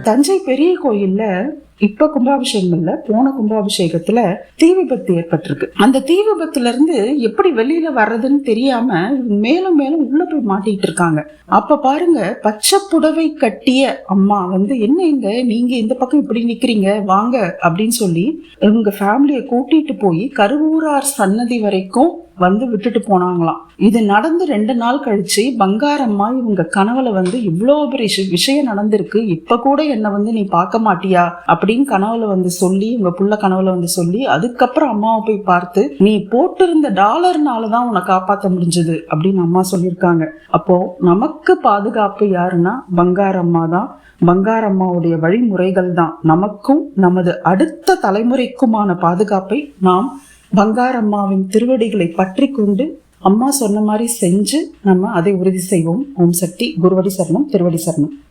தஞ்சை பெரிய கோயில்ல இப்ப கும்பாபிஷேகம் இல்ல, போன கும்பாபிஷேகத்துல தீ விபத்து ஏற்பட்டிருக்கு. அந்த தீ விபத்துல இருந்து எப்படி வெளியில வர்றதுன்னு தெரியாம மேலும் மேலும் உள்ள போய் மாட்டிட்டு இருக்காங்க. அப்ப பாருங்க, பச்சை புடவை கட்டிய அம்மா என்ன நீங்க இந்த பக்கம் இப்படி நிக்கிறீங்க, வாங்க அப்படின்னு சொல்லி இவங்க ஃபேமிலிய கூட்டிட்டு போய் கருவூரார் சன்னதி வரைக்கும் விட்டுட்டு போனாங்களாம். இது நடந்து 2 நாள் கழிச்சு பங்காரம்மா இவங்க கனவுல இவ்வளவு பெரிய விஷயம் நடந்திருக்கு, இப்ப கூட என்ன நீ பார்க்க மாட்டியா அப்படின்னு கனவுல சொல்லி, இவங்க புள்ள கனவுல சொல்லி, அதுக்கப்புறம் அம்மாவை போய் பார்த்து நீ போட்டிருந்த $1 உன்னை காப்பாற்ற முடிஞ்சது அப்படின்னு அம்மா சொல்லியிருக்காங்க. அப்போ நமக்கு பாதுகாப்பு யாருன்னா பங்காரம்மா தான். பங்காரம்மாவுடைய வழிமுறைகள் தான் நமக்கும் நமது அடுத்த தலைமுறைக்குமான பாதுகாப்பை நாம் பங்காரம்மாவின் திருவடிகளை பற்றி கொண்டு அம்மா சொன்ன மாதிரி செஞ்சு நம்ம அதை உறுதி செய்வோம். ஓம் சக்தி. குருவடி சரணம், திருவடி சரணம்.